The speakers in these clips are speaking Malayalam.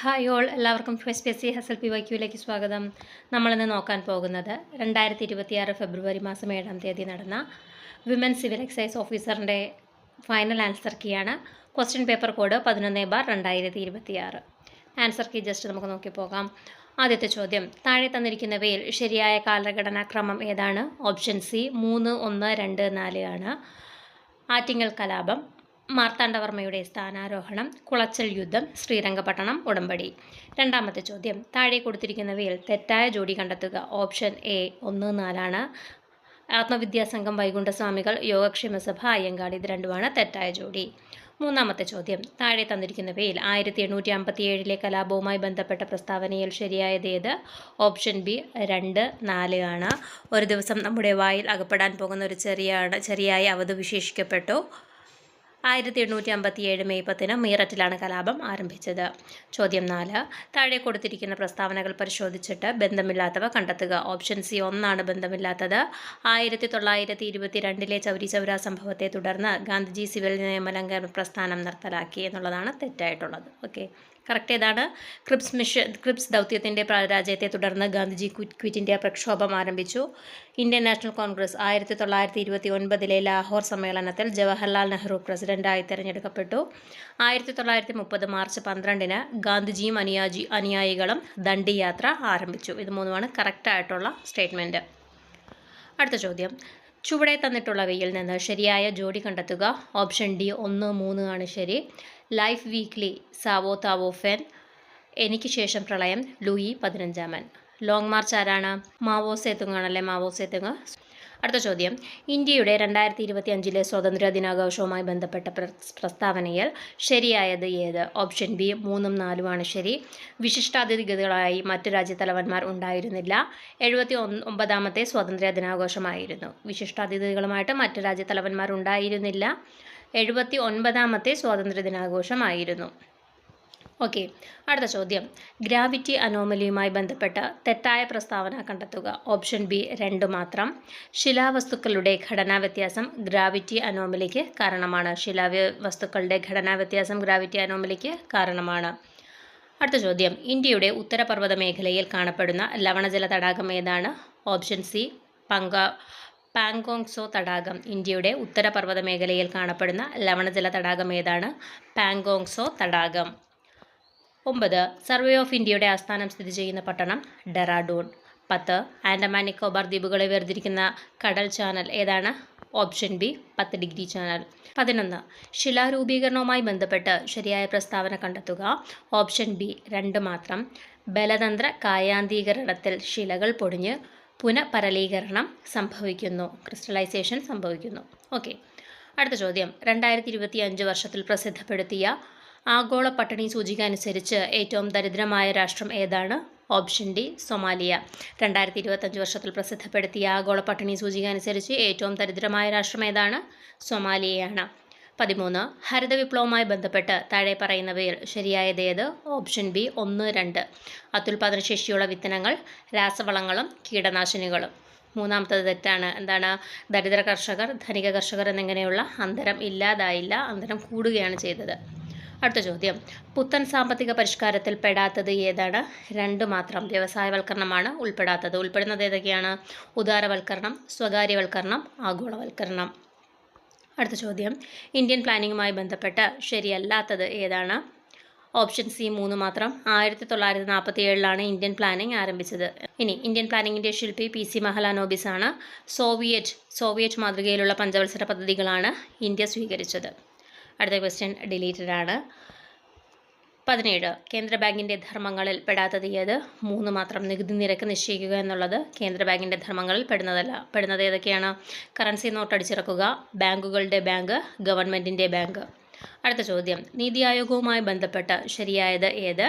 ഹായ് ഓൾ, എല്ലാവർക്കും FSPSC SLPYQലേക്ക് സ്വാഗതം. നമ്മളിന്ന് നോക്കാൻ പോകുന്നത് 2026 ഫെബ്രുവരി മാസം 7-ാം തീയതി നടന്ന വിമൻ സിവിൽ എക്സൈസ് ഓഫീസറിൻ്റെ ഫൈനൽ ആൻസർ കീയാണ്. Question paper code 11/2026. Answer key just നമുക്ക് നോക്കിപ്പോകാം. ആദ്യത്തെ ചോദ്യം, താഴെ തന്നിരിക്കുന്നവയിൽ ശരിയായ കാലഘടനാക്രമം ഏതാണ്? ഓപ്ഷൻ സി 3, 1, 2, 4 ആണ്. ആറ്റിങ്ങൽ കലാപം, മാർത്താണ്ഡവർമ്മയുടെ സ്ഥാനാരോഹണം, കുളച്ചൽ യുദ്ധം, ശ്രീരംഗപട്ടണം ഉടമ്പടി. രണ്ടാമത്തെ ചോദ്യം, താഴെ കൊടുത്തിരിക്കുന്നവയിൽ തെറ്റായ ജോഡി കണ്ടെത്തുക. ഓപ്ഷൻ എ 1, 4 ആണ്. ആത്മവിദ്യാസംഘം വൈകുണ്ഠസ്വാമികൾ, യോഗക്ഷേമസഭ അയ്യങ്കാളി, ഇത് രണ്ടുമാണ് തെറ്റായ ജോഡി. മൂന്നാമത്തെ ചോദ്യം, താഴെ തന്നിരിക്കുന്നവയിൽ 1857 കലാപവുമായി ബന്ധപ്പെട്ട പ്രസ്താവനയിൽ ശരിയായത് ഏത്? ഓപ്ഷൻ ബി 2, 4 ആണ്. ഒരു ദിവസം നമ്മുടെ വായിൽ അകപ്പെടാൻ പോകുന്ന ഒരു ചെറിയായി അവധ് വിശേഷിക്കപ്പെട്ടു. 1857 മെയ് 10 മീററ്റിലാണ് കലാപം ആരംഭിച്ചത്. ചോദ്യം 4, താഴെ കൊടുത്തിരിക്കുന്ന പ്രസ്താവനകൾ പരിശോധിച്ചിട്ട് ബന്ധമില്ലാത്തവ കണ്ടെത്തുക. ഓപ്ഷൻ സി 1 ആണ് ബന്ധമില്ലാത്തത്. 1922 ചൗരി ചൗര സംഭവത്തെ തുടർന്ന് ഗാന്ധിജി സിവിൽ നിയമലംഘന പ്രസ്ഥാനം നിർത്തലാക്കി എന്നുള്ളതാണ് തെറ്റായിട്ടുള്ളത്. ഓക്കെ, കറക്റ്റ് ഏതാണ്? ക്രിപ്സ് ദൗത്യത്തിൻ്റെ പരാജയത്തെ തുടർന്ന് ഗാന്ധിജി ക്വിറ്റ് ഇന്ത്യ പ്രക്ഷോഭം ആരംഭിച്ചു. ഇന്ത്യൻ നാഷണൽ കോൺഗ്രസ് 1929 ലാഹോർ സമ്മേളനത്തിൽ ജവഹർലാൽ നെഹ്റു പ്രസിഡന്റായി തിരഞ്ഞെടുക്കപ്പെട്ടു. 1930 മാർച്ച് 12 ഗാന്ധിജിയും അനുയായികളും ദണ്ഡി യാത്ര ആരംഭിച്ചു. ഇത് മൂന്നുമാണ് കറക്റ്റായിട്ടുള്ള സ്റ്റേറ്റ്മെൻറ്റ്. അടുത്ത ചോദ്യം, ചുവടെ തന്നിട്ടുള്ളവയിൽ നിന്ന് ശരിയായ ജോഡി കണ്ടെത്തുക. ഓപ്ഷൻ ഡി 1, 3 ആണ് ശരി. ലൈഫ് വീക്ക്ലി, സാവോ താവോ ഫെൻ, എനിക്ക് ശേഷം പ്രളയം, ലൂയി 15. ലോങ് മാർച്ച് ആരാണ്? മാവോ സേതുങ് ആണല്ലേ, മാവോ സേതുങ്. അടുത്ത ചോദ്യം, ഇന്ത്യയുടെ 2025 സ്വാതന്ത്ര്യ ദിനാഘോഷവുമായി ബന്ധപ്പെട്ട പ്രസ്താവനയിൽ ശരിയായത് ഏത്? ഓപ്ഷൻ ബി 3, 4 ആണ് ശരി. വിശിഷ്ടാതിഥികളായി മറ്റ് രാജ്യത്തലവന്മാർ ഉണ്ടായിരുന്നില്ല. 79ാമത്തെ സ്വാതന്ത്ര്യ ദിനാഘോഷമായിരുന്നു. വിശിഷ്ടാതിഥികളുമായിട്ട് മറ്റ് രാജ്യത്തലവന്മാർ ഉണ്ടായിരുന്നില്ല. 79ാമത്തെ സ്വാതന്ത്ര്യ ദിനാഘോഷമായിരുന്നു. ഓക്കെ, അടുത്ത ചോദ്യം, ഗ്രാവിറ്റി അനോമലിയുമായി ബന്ധപ്പെട്ട തെറ്റായ പ്രസ്താവന കണ്ടെത്തുക. ഓപ്ഷൻ ബി 2 മാത്രം. ശിലാവസ്തുക്കളുടെ ഘടനാ വ്യത്യാസം ഗ്രാവിറ്റി അനോമലിക്ക് കാരണമാണ്. ശിലാവസ്തുക്കളുടെ ഘടനാ വ്യത്യാസം ഗ്രാവിറ്റി അനോമലിക്ക് കാരണമാണ്. അടുത്ത ചോദ്യം, ഇന്ത്യയുടെ ഉത്തരപർവ്വത മേഖലയിൽ കാണപ്പെടുന്ന ലവണജല തടാകം ഏതാണ്? ഓപ്ഷൻ സി പാങ്കോങ്സോ തടാകം. ഇന്ത്യയുടെ ഉത്തരപർവ്വത മേഖലയിൽ കാണപ്പെടുന്ന ലവണജല തടാകം ഏതാണ്? പാങ്കോങ്സോ തടാകം. 9, സർവേ ഓഫ് ഇന്ത്യയുടെ ആസ്ഥാനം സ്ഥിതി ചെയ്യുന്ന പട്ടണം ഡെറാഡൂൺ. 10, ആൻഡമാൻ നിക്കോബാർ ദ്വീപുകളെ വേർതിരിക്കുന്ന കടൽ ചാനൽ ഏതാണ്? Option B 10 degree channel. 11, ശിലാരൂപീകരണവുമായി ബന്ധപ്പെട്ട് ശരിയായ പ്രസ്താവന കണ്ടെത്തുക. ഓപ്ഷൻ ബി 2 മാത്രം. ബലതന്ത്ര കായാന്തീകരണത്തിൽ ശിലകൾ പൊടിഞ്ഞ് പുനഃപരലീകരണം സംഭവിക്കുന്നു, ക്രിസ്റ്റലൈസേഷൻ സംഭവിക്കുന്നു. ഓക്കെ, അടുത്ത ചോദ്യം, 2025 വർഷത്തിൽ പ്രസിദ്ധപ്പെടുത്തിയ ആഗോള പട്ടിണി സൂചിക അനുസരിച്ച് ഏറ്റവും ദരിദ്രമായ രാഷ്ട്രം ഏതാണ്? Option D Somalia. 2025 വർഷത്തിൽ പ്രസിദ്ധപ്പെടുത്തിയ ആഗോള പട്ടിണി സൂചിക അനുസരിച്ച് ഏറ്റവും ദരിദ്രമായ രാഷ്ട്രം ഏതാണ്? സൊമാലിയയാണ്. 13, ഹരിത വിപ്ലവവുമായി ബന്ധപ്പെട്ട് താഴെ പറയുന്നവയിൽ ശരിയായത് ഏത്? Option B 1, 2. അത്യുൽപാദന ശേഷിയുള്ള വിത്തനങ്ങൾ, രാസവളങ്ങളും കീടനാശിനികളും. മൂന്നാമത്തത് തെറ്റാണ്. എന്താണ്? ദരിദ്ര കർഷകർ, ധനിക കർഷകർ എന്നിങ്ങനെയുള്ള അന്തരം ഇല്ലാതായില്ല, അന്തരം കൂടുകയാണ് ചെയ്തത്. അടുത്ത ചോദ്യം, പുത്തൻ സാമ്പത്തിക പരിഷ്കാരത്തിൽ പെടാത്തത് ഏതാണ്? 2 മാത്രം. വ്യവസായവൽക്കരണമാണ് ഉൾപ്പെടാത്തത്. ഉൾപ്പെടുന്നത് ഏതൊക്കെയാണ്? ഉദാരവൽക്കരണം, സ്വകാര്യവൽക്കരണം, ആഗോളവൽക്കരണം. അടുത്ത ചോദ്യം, ഇന്ത്യൻ പ്ലാനിങ്ങുമായി ബന്ധപ്പെട്ട് ശരിയല്ലാത്തത് ഏതാണ്? ഓപ്ഷൻ സി 3 മാത്രം. 1947 ഇന്ത്യൻ പ്ലാനിംഗ് ആരംഭിച്ചത്. ഇനി ഇന്ത്യൻ പ്ലാനിങ്ങിൻ്റെ ശില്പി PC മഹലാനോബിസ് ആണ്. സോവിയറ്റ് മാതൃകയിലുള്ള പഞ്ചവത്സര പദ്ധതികളാണ് ഇന്ത്യ സ്വീകരിച്ചത്. അടുത്ത ക്വസ്റ്റ്യൻ ഡിലീറ്റഡ് ആണ്. 17, കേന്ദ്ര ബാങ്കിൻ്റെ ധർമ്മങ്ങളിൽ പെടാത്തത് ഏത്? 3 മാത്രം. നികുതി നിരക്ക് നിശ്ചയിക്കുക എന്നുള്ളത് കേന്ദ്ര ബാങ്കിൻ്റെ ധർമ്മങ്ങളിൽ പെടുന്നതല്ല. പെടുന്നത് ഏതൊക്കെയാണ്? കറൻസി നോട്ട് അടിച്ചിറക്കുക, ബാങ്കുകളുടെ ബാങ്ക്, ഗവൺമെൻറ്റിൻ്റെ ബാങ്ക്. അടുത്ത ചോദ്യം, നീതി ആയോഗവുമായി ബന്ധപ്പെട്ട് ശരിയായത് ഏത്?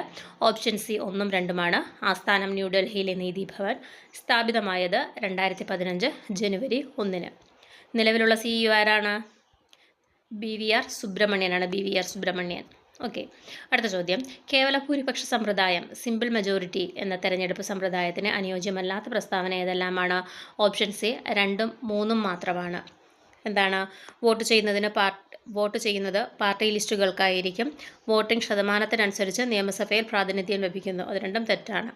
ഓപ്ഷൻ സി 1, 2 ആസ്ഥാനം ന്യൂഡൽഹിയിലെ നീതി ഭവൻ. സ്ഥാപിതമായത് 2015 ജനുവരി 1. നിലവിലുള്ള CEO ആരാണ്? BVR സുബ്രഹ്മണ്യൻ. ഓക്കെ, അടുത്ത ചോദ്യം, കേവല ഭൂരിപക്ഷ സമ്പ്രദായം സിമ്പിൾ മെജോറിറ്റി എന്ന തെരഞ്ഞെടുപ്പ് സമ്പ്രദായത്തിന് അനുയോജ്യമല്ലാത്ത പ്രസ്താവന ഏതെല്ലാമാണ്? ഓപ്ഷൻ സി 2, 3 മാത്രമാണ്. എന്താണ്? വോട്ട് ചെയ്യുന്നതിന് വോട്ട് ചെയ്യുന്നത് പാർട്ടി ലിസ്റ്റുകൾക്കായിരിക്കും. വോട്ടിംഗ് ശതമാനത്തിനനുസരിച്ച് നിയമസഭയിൽ പ്രാതിനിധ്യം ലഭിക്കുന്നു. അത് രണ്ടും തെറ്റാണ്.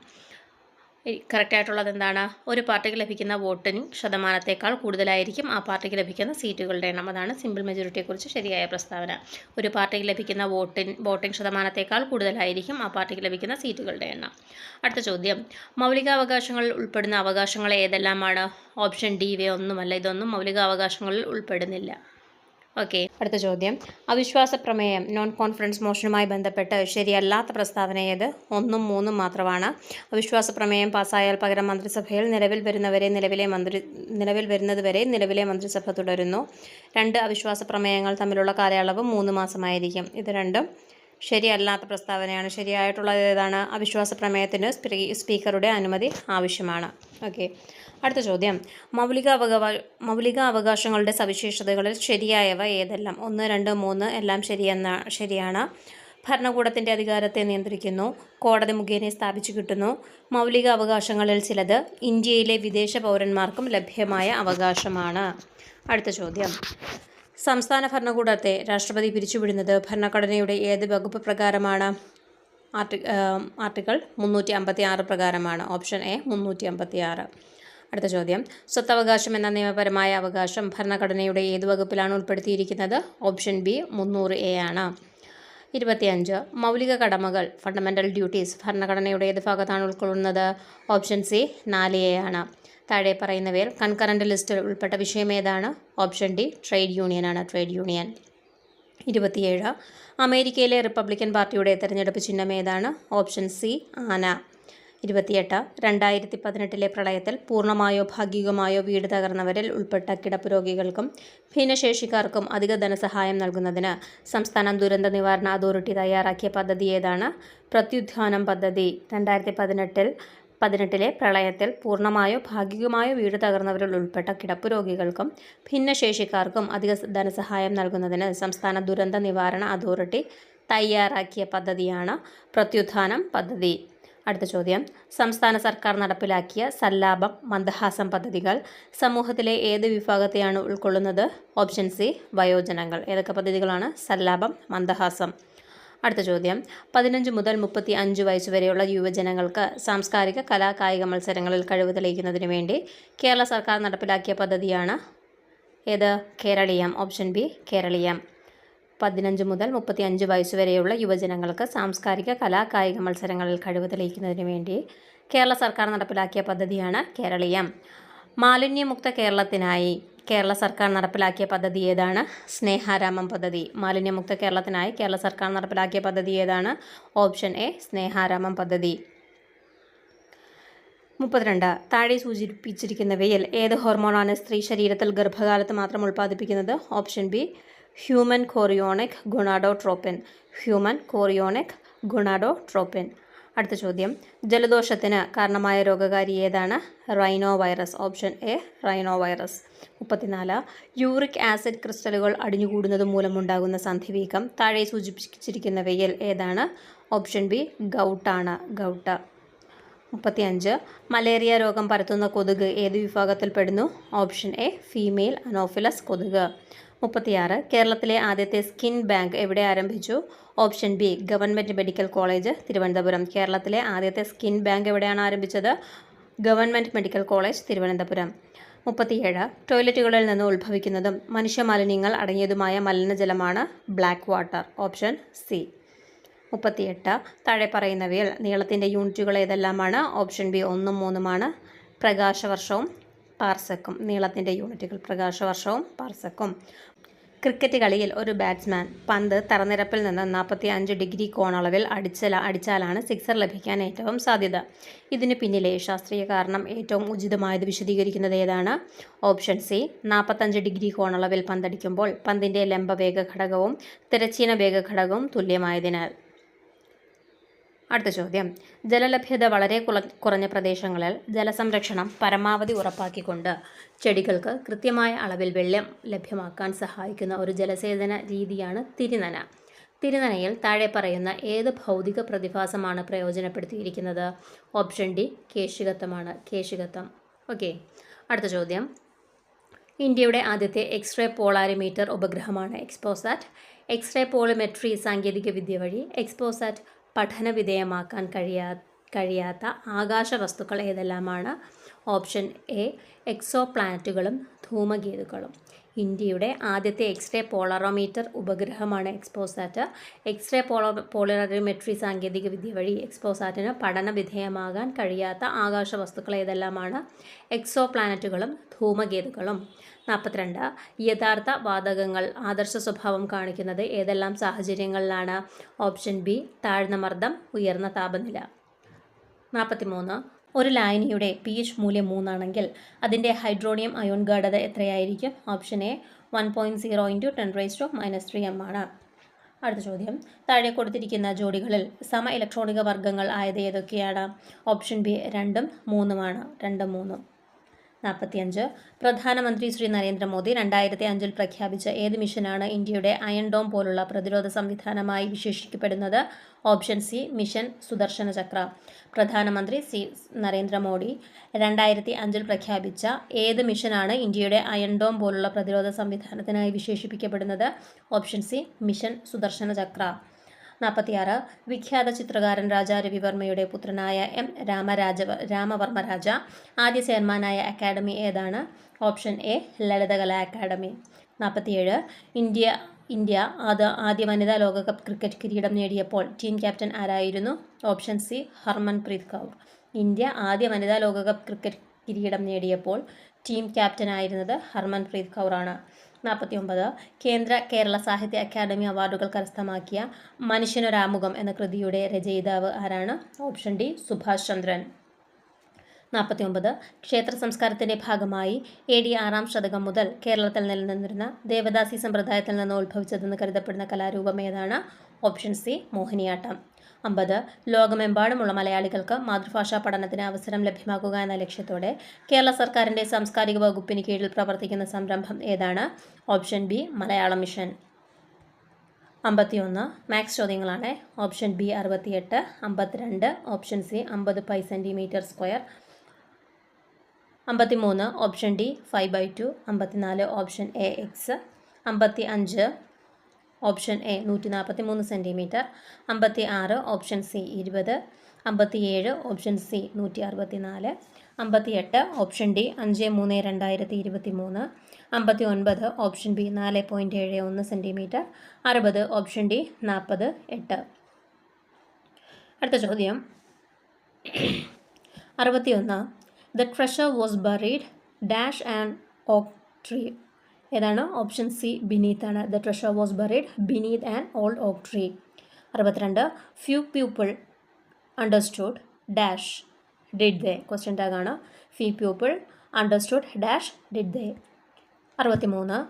കറക്റ്റായിട്ടുള്ളത് എന്താണ്? ഒരു പാർട്ടിക്ക് ലഭിക്കുന്ന വോട്ടിംഗ് ശതമാനത്തേക്കാൾ കൂടുതലായിരിക്കും ആ പാർട്ടിക്ക് ലഭിക്കുന്ന സീറ്റുകളുടെ എണ്ണം. അതാണ് സിമ്പിൾ മെജോറിറ്റിയെക്കുറിച്ച് ശരിയായ പ്രസ്താവന. ഒരു പാർട്ടിക്ക് ലഭിക്കുന്ന വോട്ടിംഗ് ശതമാനത്തേക്കാൾ കൂടുതലായിരിക്കും ആ പാർട്ടിക്ക് ലഭിക്കുന്ന സീറ്റുകളുടെ എണ്ണം. അടുത്ത ചോദ്യം, മൗലികാവകാശങ്ങളിൽ ഉൾപ്പെടുന്ന അവകാശങ്ങൾ ഏതെല്ലാമാണ്? Option D ഇവയൊന്നുമല്ല. ഇതൊന്നും മൗലികാവകാശങ്ങളിൽ ഉൾപ്പെടുന്നില്ല. ഓക്കെ. അടുത്ത ചോദ്യം, അവിശ്വാസ പ്രമേയം നോൺ കോൺഫിഡൻസ് മോഷനുമായി ബന്ധപ്പെട്ട് ശരിയല്ലാത്ത പ്രസ്താവന ഏത്? 1ഉം 3ഉം മാത്രമാണ്. അവിശ്വാസ പ്രമേയം പാസ്സായാൽ പകരം മന്ത്രിസഭയിൽ നിലവിൽ വരുന്നതുവരെ നിലവിലെ മന്ത്രിസഭ തുടരുന്നു. 2 അവിശ്വാസ പ്രമേയങ്ങൾ തമ്മിലുള്ള കാലയളവ് 3 മാസമായിരിക്കും. ഇത് രണ്ടും ശരിയല്ലാത്ത പ്രസ്താവനയാണ്. ശരിയായിട്ടുള്ളത് ഏതാണ്? അവിശ്വാസ പ്രമേയത്തിന് സ്പീക്കറുടെ അനുമതി ആവശ്യമാണ്. ഓക്കെ. അടുത്ത ചോദ്യം, മൗലിക അവകാശങ്ങളുടെ സവിശേഷതകളിൽ ശരിയായവ ഏതെല്ലാം? 1, 2, 3 എല്ലാം ശരിയാണ്. ഭരണകൂടത്തിൻ്റെ അധികാരത്തെ നിയന്ത്രിക്കുന്നു. കോടതി മുഖേന സ്ഥാപിച്ചു കിട്ടുന്നു. മൗലിക അവകാശങ്ങളിൽ ചിലത് ഇന്ത്യയിലെ വിദേശ പൗരന്മാർക്കും ലഭ്യമായ അവകാശമാണ്. അടുത്ത ചോദ്യം, സംസ്ഥാന ഭരണകൂടത്തെ രാഷ്ട്രപതി പിരിച്ചുവിടുന്നത് ഭരണഘടനയുടെ ഏത് വകുപ്പ് പ്രകാരമാണ്? ആർട്ടിക്കിൾ 356 പ്രകാരമാണ്. Option A 356. അടുത്ത ചോദ്യം, സ്വത്തവകാശം എന്ന നിയമപരമായ അവകാശം ഭരണഘടനയുടെ ഏത് വകുപ്പിലാണ് ഉൾപ്പെടുത്തിയിരിക്കുന്നത്? ഓപ്ഷൻ ബി 300A ആണ്. 25 മൗലിക കടമകൾ ഫണ്ടമെൻ്റൽ ഡ്യൂട്ടീസ് ഭരണഘടനയുടെ ഏത് ഭാഗത്താണ് ഉൾക്കൊള്ളുന്നത്? ഓപ്ഷൻ സി 4A ആണ്. താഴെ പറയുന്നവയിൽ കൺകറന്റ് ലിസ്റ്റിൽ ഉൾപ്പെട്ട വിഷയം ഏതാണ്? ഓപ്ഷൻ ഡി ട്രേഡ് യൂണിയൻ ആണ്. Trade union. 27 അമേരിക്കയിലെ റിപ്പബ്ലിക്കൻ പാർട്ടിയുടെ തെരഞ്ഞെടുപ്പ് ചിഹ്നം ഏതാണ്? ഓപ്ഷൻ സി ആന. 28 2018 പ്രളയത്തിൽ പൂർണ്ണമായോ ഭാഗികമായോ വീട് തകർന്നവരിൽ ഉൾപ്പെട്ട കിടപ്പ് രോഗികൾക്കും ഭിന്നശേഷിക്കാർക്കും അധിക ധനസഹായം നൽകുന്നതിന് സംസ്ഥാന ദുരന്ത നിവാരണ അതോറിറ്റി തയ്യാറാക്കിയ പദ്ധതി ഏതാണ്? പ്രത്യുത്ഥാനം പദ്ധതി. 2018 പ്രളയത്തിൽ പൂർണ്ണമായോ ഭാഗികമായോ വീട് തകർന്നവരിൽ ഉൾപ്പെട്ട കിടപ്പ് രോഗികൾക്കും ഭിന്നശേഷിക്കാർക്കും അധിക ധനസഹായം നൽകുന്നതിന് സംസ്ഥാന ദുരന്ത നിവാരണ അതോറിറ്റി തയ്യാറാക്കിയ പദ്ധതിയാണ് പ്രത്യുത്ഥാനം പദ്ധതി. അടുത്ത ചോദ്യം, സംസ്ഥാന സർക്കാർ നടപ്പിലാക്കിയ സല്ലാപം, മന്ദഹാസം പദ്ധതികൾ സമൂഹത്തിലെ ഏത് വിഭാഗത്തെയാണ് ഉൾക്കൊള്ളുന്നത്? ഓപ്ഷൻ സി വയോജനങ്ങൾ. ഏതൊക്കെ പദ്ധതികളാണ്? സല്ലാപം, മന്ദഹാസം. അടുത്ത ചോദ്യം, 15 മുതൽ 35 വയസ്സുവരെയുള്ള യുവജനങ്ങൾക്ക് സാംസ്കാരിക കലാ കായിക മത്സരങ്ങളിൽ കഴിവ് തെളിയിക്കുന്നതിന് വേണ്ടി കേരള സർക്കാർ നടപ്പിലാക്കിയ പദ്ധതിയാണ് ഏത്? കേരളീയം. Option B Keraleeyam. 15 മുതൽ 35 വയസ്സുവരെയുള്ള യുവജനങ്ങൾക്ക് സാംസ്കാരിക കലാ കായിക മത്സരങ്ങളിൽ കഴിവ് തെളിയിക്കുന്നതിന് വേണ്ടി കേരള സർക്കാർ നടപ്പിലാക്കിയ പദ്ധതിയാണ് കേരളീയം. മാലിന്യമുക്ത കേരളത്തിനായി കേരള സർക്കാർ നടപ്പിലാക്കിയ പദ്ധതി ഏതാണ്? സ്നേഹാരാമം പദ്ധതി. മാലിന്യമുക്ത കേരളത്തിനായി കേരള സർക്കാർ നടപ്പിലാക്കിയ പദ്ധതി ഏതാണ്? ഓപ്ഷൻ എ സ്നേഹാരാമം പദ്ധതി. 32 താഴെ സൂചിപ്പിച്ചിരിക്കുന്നവയിൽ ഏത് ഹോർമോണാണ് സ്ത്രീ ശരീരത്തിൽ ഗർഭകാലത്ത് മാത്രം ഉൽപ്പാദിപ്പിക്കുന്നത്? Option B human chorionic gonadotropin. Human chorionic gonadotropin. അടുത്ത ചോദ്യം, ജലദോഷത്തിന് കാരണമായ രോഗകാരി ഏതാണ്? Rhino virus. Option A rhino virus. 34 uric acid ക്രിസ്റ്റലുകൾ അടിഞ്ഞുകൂടുന്നത് മൂലമുണ്ടാകുന്ന സന്ധിവീക്കം താഴെ സൂചിപ്പിച്ചിരിക്കുന്നവയിൽ ഏതാണ്? ഓപ്ഷൻ ബി ഗൗട്ടാണ്. ഗൗട്ട്. 35 മലേറിയ രോഗം പരത്തുന്ന കൊതുക് ഏത് വിഭാഗത്തിൽപ്പെടുന്നു? ഓപ്ഷൻ എ ഫീമെയിൽ അനോഫിലസ് കൊതുക്. 36 കേരളത്തിലെ ആദ്യത്തെ സ്കിൻ ബാങ്ക് എവിടെ ആരംഭിച്ചു? Option B government medical college Thiruvananthapuram. കേരളത്തിലെ ആദ്യത്തെ സ്കിൻ ബാങ്ക് എവിടെയാണ് ആരംഭിച്ചത്? Government medical college Thiruvananthapuram. 37 ടോയ്ലറ്റുകളിൽ നിന്ന് ഉത്ഭവിക്കുന്നതും മനുഷ്യമാലിന്യങ്ങൾ അടങ്ങിയതുമായ മലിനജലമാണ് ബ്ലാക്ക് വാട്ടർ. Option C. 38 താഴെ പറയുന്നവയിൽ നീളത്തിൻ്റെ യൂണിറ്റുകൾ ഏതെല്ലാമാണ്? Option B 1ഉം 3ഉമാണ്. പ്രകാശവർഷവും പാർസെക്കും. നീളത്തിൻ്റെ യൂണിറ്റുകൾ പ്രകാശവർഷവും പാർസെക്കും. ക്രിക്കറ്റ് കളിയിൽ ഒരു ബാറ്റ്സ്മാൻ പന്ത് തറനിരപ്പിൽ നിന്ന് 45 ഡിഗ്രി കോണളവിൽ അടിച്ചാലാണ് സിക്സർ ലഭിക്കാൻ ഏറ്റവും സാധ്യത. ഇതിന് പിന്നിലെ ശാസ്ത്രീയ കാരണം ഏറ്റവും ഉചിതമായത് വിശദീകരിക്കുന്നത് ഏതാണ്? ഓപ്ഷൻ സി 45 ഡിഗ്രി കോണളവിൽ പന്തടിക്കുമ്പോൾ പന്തിൻ്റെ ലംബ വേഗഘടകവും തിരശ്ചീന വേഗഘടകവും തുല്യമായതിനാൽ. അടുത്ത ചോദ്യം, ജലലഭ്യത വളരെ കുറഞ്ഞ പ്രദേശങ്ങളിൽ ജലസംരക്ഷണം പരമാവധി ഉറപ്പാക്കിക്കൊണ്ട് ചെടികൾക്ക് കൃത്യമായ അളവിൽ വെള്ളം ലഭ്യമാക്കാൻ സഹായിക്കുന്ന ഒരു ജലസേചന രീതിയാണ് തിരുനന. തിരുനനയിൽ താഴെ പറയുന്ന ഏത് ഭൗതിക പ്രതിഭാസമാണ് പ്രയോജനപ്പെടുത്തിയിരിക്കുന്നത്? ഓപ്ഷൻ ഡി കേശികത്വമാണ്. കേശികത്വം. ഓക്കെ. അടുത്ത ചോദ്യം, ഇന്ത്യയുടെ ആദ്യത്തെ എക്സ്റേ പോളാരിമീറ്റർ ഉപഗ്രഹമാണ് എക്സ്പോസാറ്റ്. എക്സ്റേ പോളിമെട്രി സാങ്കേതികവിദ്യ വഴി എക്സ്പോസാറ്റ് പഠന വിധേയമാക്കാൻ കഴിയാത്ത ആകാശ വസ്തുക്കൾ ഏതെല്ലാമാണ്? ഓപ്ഷൻ എ എക്സോ പ്ലാനറ്റുകളും ധൂമകേതുക്കളും. ഇന്ത്യയുടെ ആദ്യത്തെ എക്സ്റേ പോളാറോമീറ്റർ ഉപഗ്രഹമാണ് എക്സ്പോസാറ്റ്. എക്സ്റേ പോളാരിമെട്രി സാങ്കേതികവിദ്യ വഴി എക്സ്പോസാറ്റിന് പഠന വിധേയമാകാൻ കഴിയാത്ത ആകാശ വസ്തുക്കൾ ഏതെല്ലാമാണ്? എക്സോ പ്ലാനറ്റുകളും ധൂമകേതുക്കളും. 42. യഥാർത്ഥ വാതകങ്ങൾ ആദർശ സ്വഭാവം കാണിക്കുന്നത് ഏതെല്ലാം സാഹചര്യങ്ങളിലാണ്? ഓപ്ഷൻ ബി താഴ്ന്ന മർദ്ദം, ഉയർന്ന താപനില. 43. ഒരു ലായനിയുടെ pH മൂല്യം 3 ആണെങ്കിൽ അതിൻ്റെ ഹൈഡ്രോണിയം അയോൺ ഗാഢത എത്രയായിരിക്കും? ഓപ്ഷൻ എ 1.0 × 10⁻³ m ആണ്. അടുത്ത ചോദ്യം, താഴെ കൊടുത്തിരിക്കുന്ന ജോഡികളിൽ സമ ഇലക്ട്രോണിക വർഗ്ഗങ്ങൾ ആയത് ഏതൊക്കെയാണ്? ഓപ്ഷൻ ബി 2ഉം 3ഉമാണ്. 2ഉം 3ഉം. 45. പ്രധാനമന്ത്രി ശ്രീ നരേന്ദ്രമോദി 2005 പ്രഖ്യാപിച്ച ഏത് മിഷനാണ് ഇന്ത്യയുടെ അയൺ ഡോം പോലുള്ള പ്രതിരോധ സംവിധാനമായി വിശേഷിക്കപ്പെടുന്നത്? ഓപ്ഷൻ സി മിഷൻ സുദർശന ചക്ര. പ്രധാനമന്ത്രി ശ്രീ നരേന്ദ്രമോദി 2005 പ്രഖ്യാപിച്ച ഏത് മിഷനാണ് ഇന്ത്യയുടെ അയൺ ഡോം പോലുള്ള പ്രതിരോധ സംവിധാനത്തിനായി വിശേഷിപ്പിക്കപ്പെടുന്നത്? ഓപ്ഷൻ സി മിഷൻ സുദർശന ചക്ര. 46. വിഖ്യാത ചിത്രകാരൻ രാജാ രവിവർമ്മയുടെ പുത്രനായ എം രാമവർമ്മ രാജ ആദ്യ ചെയർമാനായ അക്കാദമി ഏതാണ്? Option A Lalithakala Akademi. 47. India ആദ്യ വനിതാ ലോകകപ്പ് ക്രിക്കറ്റ് കിരീടം നേടിയപ്പോൾ ടീം ക്യാപ്റ്റൻ ആരായിരുന്നു? Option C Harmanpreet Kaur. India ആദ്യ വനിതാ ലോകകപ്പ് ക്രിക്കറ്റ് കിരീടം നേടിയപ്പോൾ ടീം ക്യാപ്റ്റനായിരുന്നത് ഹർമൻപ്രീത് കൗറാണ്. 49. കേരള സാഹിത്യ അക്കാദമി അവാർഡുകൾ കരസ്ഥമാക്കിയ മനുഷ്യനൊരാമുഖം എന്ന കൃതിയുടെ രചയിതാവ് ആരാണ്? Option D Subhash Chandran. 49. ക്ഷേത്ര സംസ്കാരത്തിൻ്റെ ഭാഗമായി AD 6-ാം ശതകം മുതൽ കേരളത്തിൽ നിലനിന്നിരുന്ന ദേവദാസി സമ്പ്രദായത്തിൽ നിന്ന് ഉത്ഭവിച്ചതെന്ന് കരുതപ്പെടുന്ന കലാരൂപം ഏതാണ്? Option C Mohiniyattam. 50. ലോകമെമ്പാടുമുള്ള മലയാളികൾക്ക് മാതൃഭാഷാ പഠനത്തിന് അവസരം ലഭ്യമാക്കുക എന്ന ലക്ഷ്യത്തോടെ കേരള സർക്കാരിൻ്റെ സാംസ്കാരിക വകുപ്പിന് കീഴിൽ പ്രവർത്തിക്കുന്ന സംരംഭം ഏതാണ്? Option B Malayalam mission. 51. Maths ചോദ്യങ്ങളാണ്. Option B 68, 52, option C 50 pi centimetre square, 53 option D 5/2, 54 option A X, 55 option A 143 centimetre, 56 option C 20, 57 option C 164, 58 option D 5/3/2023, 59 option B 4.71 centimetre, 60 option D 40, 8. അടുത്ത ചോദ്യം 61. The treasure was buried dash an oak tree. ഏതാണ്? ഓപ്ഷൻ സി beneath ആണ്. The treasure was buried beneath an old oak tree. 62. Few people understood dash did they. Question ടാഗാണ്. Few people understood dash did they. 63.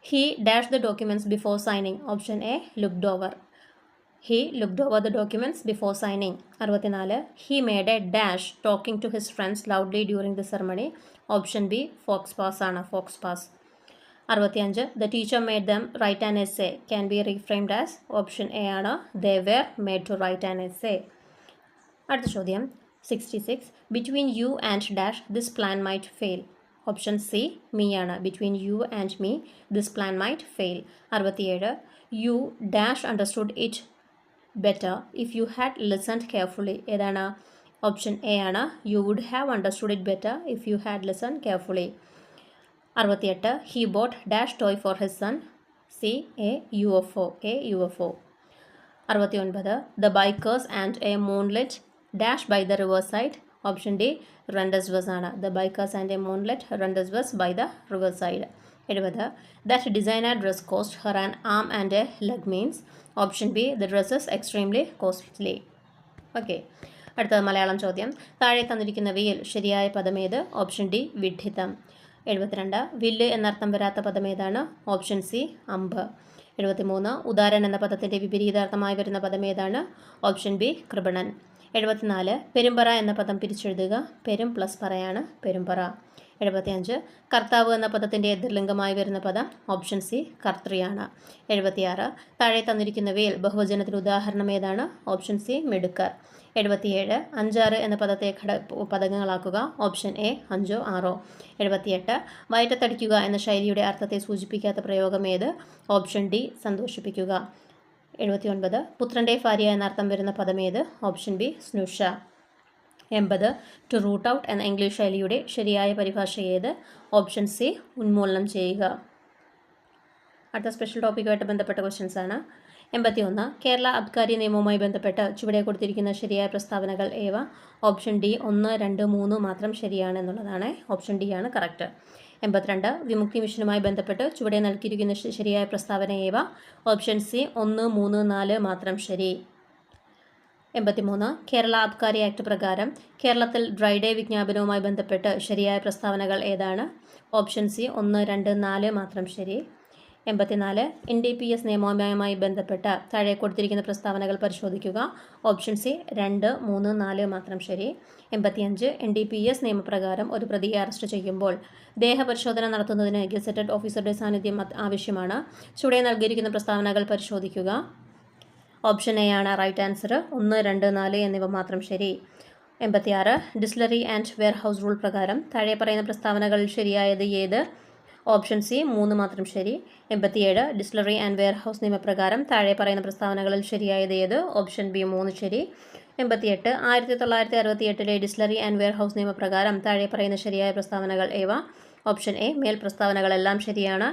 He dashed the documents before signing. Option A looked over. He looked over the documents before signing. 64. He made a dash talking to his friends loudly during the ceremony. Option B fox pass ആണ്. Fox pass. 65. The teacher made them write an essay. Can be reframed as. Option A ആണ്. They were made to write an essay. അടുത്ത ചോദ്യം 66. Between you and dash this plan might fail. Option C me ആണ്. Between you and me this plan might fail. 67. You dash understood it better if you had listened carefully. ഏതാണ്? ഓപ്ഷൻ എ ആണ്. You would have understood it better if you had listened carefully. 68. He bought dash toy for his son. C a UFO. A UFO. 69. The bikers and a moonlit dash by the riverside. Option D Rendezvous ആണ്. The bikers and a moonlit rendezvous by the riverside. 70. That designer dress cost her an arm and a leg means. Option B the dress is extremely costly. Okay, അടുത്തത് മലയാളം ചോദ്യം. താഴെ തന്നിരിക്കുന്നവയിൽ ശരിയായ പദമേത്? Option D വിഡ്ഢിത്തം. 72. വില്ല് എന്നർത്ഥം വരാത്ത പദമേതാണ്? ഓപ്ഷൻ സി അമ്പ്. 73. ഉദാരൻ എന്ന പദത്തിൻ്റെ വിപരീതാർത്ഥമായി വരുന്ന പദമേതാണ്? Option B കൃപണൻ. 74. പെരുമ്പറ എന്ന പദം പിരിച്ചെഴുതുക. പെരും പ്ലസ് പറയാണ് പെരുമ്പറ. 75 കർത്താവ് എന്ന പദത്തിൻ്റെ എതിർലിംഗമായി വരുന്ന പദം ഓപ്ഷൻ സി കർത്തൃയാണ്. 76 താഴെ തന്നിരിക്കുന്നവയിൽ ബഹുവചനത്തിന് ഉദാഹരണം ഏതാണ്? Option C മിടുക്കർ. 77 5-6 എന്ന പദത്തെ പദങ്ങളാക്കുക. Option A 5-6. 78 വയറ്റത്തടിക്കുക എന്ന ശൈലിയുടെ അർത്ഥത്തെ സൂചിപ്പിക്കാത്ത പ്രയോഗം ഏത്? Option D സന്തോഷിപ്പിക്കുക. 79 പുത്രൻ്റെ ഭാര്യ എന്നർത്ഥം വരുന്ന പദമേത്? ഓപ്ഷൻ ബി സ്നുഷ. 80 ടു റൂട്ട് ഔട്ട് എന്ന ഇംഗ്ലീഷ് ശൈലിയുടെ ശരിയായ പരിഭാഷ ഏത്? ഓപ്ഷൻ സി ഉന്മൂലനം ചെയ്യുക. അടുത്ത സ്പെഷ്യൽ ടോപ്പിക്കുമായിട്ട് ബന്ധപ്പെട്ട ക്വസ്റ്റ്യൻസ് ആണ്. 81 കേരള അബ്കാരി നിയമവുമായി ബന്ധപ്പെട്ട് ചുവടെ കൊടുത്തിരിക്കുന്ന ശരിയായ പ്രസ്താവനകൾ ഏവ? ഓപ്ഷൻ ഡി 1, 2, 3 മാത്രം ശരിയാണ് എന്നുള്ളതാണ്. ഓപ്ഷൻ ഡി ആണ് കറക്റ്റ്. 82 വിമുക്തി മിഷനുമായി ബന്ധപ്പെട്ട് ചുവടെ നൽകിയിരിക്കുന്ന ശരിയായ പ്രസ്താവന ഏവ? ഓപ്ഷൻ സി 1, 3, 4 മാത്രം ശരി. 83 കേരള അബ്കാരി ആക്ട് പ്രകാരം കേരളത്തിൽ ഡ്രൈ ഡേ വിജ്ഞാപനവുമായി ബന്ധപ്പെട്ട് ശരിയായ പ്രസ്താവനകൾ ഏതാണ്? ഓപ്ഷൻ സി 1, 2, 4 മാത്രം ശരി. 84 NDPS നിയമവുമായി ബന്ധപ്പെട്ട താഴെ കൊടുത്തിരിക്കുന്ന പ്രസ്താവനകൾ പരിശോധിക്കുക. ഓപ്ഷൻ സി 2, 3, 4 മാത്രം ശരി. 85 NDPS നിയമപ്രകാരം ഒരു പ്രതിയെ അറസ്റ്റ് ചെയ്യുമ്പോൾ ദേഹപരിശോധന നടത്തുന്നതിന് ഗസറ്റഡ് ഓഫീസറുടെ സാന്നിധ്യം ആവശ്യമാണ്. ചുവടെ നൽകിയിരിക്കുന്ന പ്രസ്താവനകൾ പരിശോധിക്കുക. ഓപ്ഷൻ എ ആണ് റൈറ്റ് ആൻസർ. 1, 2, 4 എന്നിവ മാത്രം ശരി. 86 ഡിസ്റ്റിലറി ആൻഡ് വെയർഹൗസ് റൂൾ പ്രകാരം താഴെ പറയുന്ന പ്രസ്താവനകളിൽ ശരിയായത് ഏത്? ഓപ്ഷൻ സി 3 മാത്രം ശരി. 87 ഡിസ്റ്റിലറി ആൻഡ് വെയർഹൗസ് നിയമപ്രകാരം താഴെ പറയുന്ന പ്രസ്താവനകളിൽ ശരിയായത് ഏത്? ഓപ്ഷൻ ബി 3 ശരി. 88 1968 ഡിസ്റ്റിലറി ആൻഡ് വെയർഹൗസ് നിയമപ്രകാരം താഴെ പറയുന്ന ശരിയായ പ്രസ്താവനകൾ ഏവ? ഓപ്ഷൻ എ മേൽ പ്രസ്താവനകളെല്ലാം ശരിയാണ്.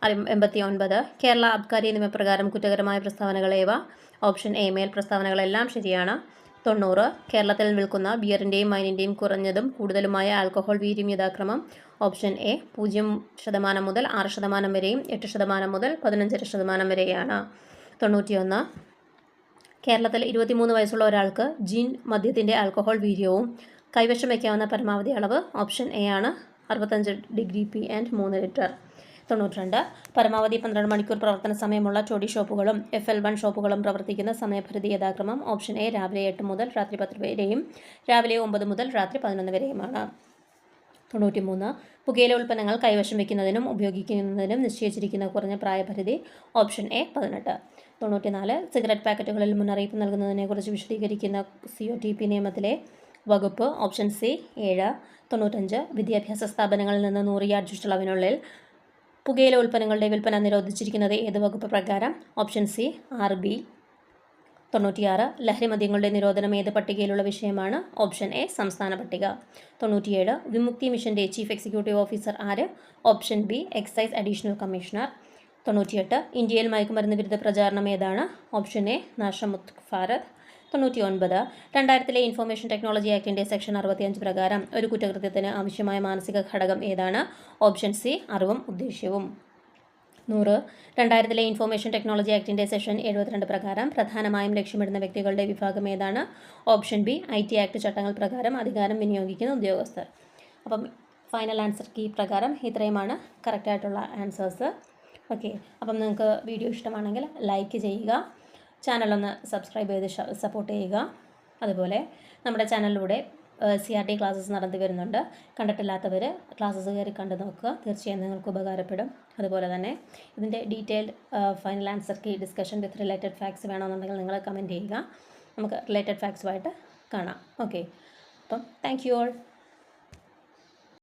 89 കേരള അബ്കാരി നിയമപ്രകാരം കുറ്റകരമായ പ്രസ്താവനകൾ ഏവ? ഓപ്ഷൻ എ മേൽ പ്രസ്താവനകളെല്ലാം ശരിയാണ്. 90 കേരളത്തിൽ വിൽക്കുന്ന ബിയറിൻ്റെയും വൈനിൻ്റെയും കുറഞ്ഞതും കൂടുതലുമായ ആൽക്കഹോൾ വീര്യം യഥാക്രമം ഓപ്ഷൻ എ 0% മുതൽ 6% വരെയും 8% മുതൽ 15% വരെയാണ്. 91 കേരളത്തിൽ 23 വയസ്സുള്ള ഒരാൾക്ക് ജിൻ മദ്യത്തിൻ്റെ ആൽക്കഹോൾ വീര്യവും കൈവശം വയ്ക്കാവുന്ന പരമാവധി അളവ് ഓപ്ഷൻ എ ആണ് 65 ഡിഗ്രി പി ആൻഡ് 3 ലിറ്റർ. 92 പരമാവധി 12 മണിക്കൂർ പ്രവർത്തന സമയമുള്ള ടോഡി ഷോപ്പുകളും FL1 ഷോപ്പുകളും പ്രവർത്തിക്കുന്ന സമയപരിധി യഥാക്രമം ഓപ്ഷൻ എ രാവിലെ 8 മുതൽ രാത്രി 10 വരെയും രാവിലെ 9 മുതൽ രാത്രി 11 വരെയുമാണ്. 93 പുകയില ഉൽപ്പന്നങ്ങൾ കൈവശം വയ്ക്കുന്നതിനും ഉപയോഗിക്കുന്നതിനും നിശ്ചയിച്ചിരിക്കുന്ന കുറഞ്ഞ പ്രായപരിധി ഓപ്ഷൻ എ 18. 94 സിഗരറ്റ് പാക്കറ്റുകളിൽ മുന്നറിയിപ്പ് നൽകുന്നതിനെക്കുറിച്ച് വിശദീകരിക്കുന്ന COTP നിയമത്തിലെ വകുപ്പ് ഓപ്ഷൻ സി 7. 95 വിദ്യാഭ്യാസ സ്ഥാപനങ്ങളിൽ നിന്ന് 100 യാർഡ് ചുറ്റളവിനുള്ളിൽ പുകയില ഉൽപ്പന്നങ്ങളുടെ വിൽപ്പന നിരോധിച്ചിരിക്കുന്നത് ഏത് വകുപ്പ് പ്രകാരം? Option C 6B. 96 ലഹരി മദ്യങ്ങളുടെ നിരോധനം ഏത് പട്ടികയിലുള്ള വിഷയമാണ്? ഓപ്ഷൻ എ സംസ്ഥാന പട്ടിക. 97 വിമുക്തി മിഷന്റെ ചീഫ് എക്സിക്യൂട്ടീവ് ഓഫീസർ ആര്? Option B excise additional commissioner. 98 ഇന്ത്യയിൽ മയക്കുമരുന്ന് വിരുദ്ധ പ്രചാരണം ഏതാണ്? Option A Nasha Mukt Bharat. 99 2000 information technology ആക്ടിൻ്റെ സെക്ഷൻ 65 പ്രകാരം ഒരു കുറ്റകൃത്യത്തിന് ആവശ്യമായ മാനസിക ഘടകം ഏതാണ്? ഓപ്ഷൻ സി അറിവും ഉദ്ദേശ്യവും. 100 2000 ഇൻഫർമേഷൻ ടെക്നോളജി ആക്ടിൻ്റെ സെക്ഷൻ 72 പ്രകാരം പ്രധാനമായും ലക്ഷ്യമിടുന്ന വ്യക്തികളുടെ വിഭാഗം ഏതാണ്? ഓപ്ഷൻ ബി IT ആക്ട് ചട്ടങ്ങൾ പ്രകാരം അധികാരം വിനിയോഗിക്കുന്ന ഉദ്യോഗസ്ഥർ. അപ്പം ഫൈനൽ ആൻസർ കീ പ്രകാരം ഇത്രയുമാണ് കറക്റ്റായിട്ടുള്ള ആൻസേഴ്സ്. ഓക്കെ, അപ്പം നിങ്ങൾക്ക് വീഡിയോ ഇഷ്ടമാണെങ്കിൽ ലൈക്ക് ചെയ്യുക, ചാനലൊന്ന് സബ്സ്ക്രൈബ് ചെയ്ത് സപ്പോർട്ട് ചെയ്യുക. അതുപോലെ നമ്മുടെ ചാനലിലൂടെ CRT ക്ലാസ്സസ് നടത്തി വരുന്നുണ്ട്. കണ്ടിട്ടില്ലാത്തവർ ക്ലാസ്സസ് കയറി കണ്ടു നോക്കുക, തീർച്ചയായും നിങ്ങൾക്ക് ഉപകാരപ്പെടും. അതുപോലെ തന്നെ ഇതിൻ്റെ detailed final answer key discussion with related facts വേണമെന്നുണ്ടെങ്കിൽ നിങ്ങൾ കമൻറ്റ് ചെയ്യുക, നമുക്ക് റിലേറ്റഡ് ഫാക്ട്സുമായിട്ട് കാണാം. ഓക്കെ, അപ്പം താങ്ക് യു ഓൾ.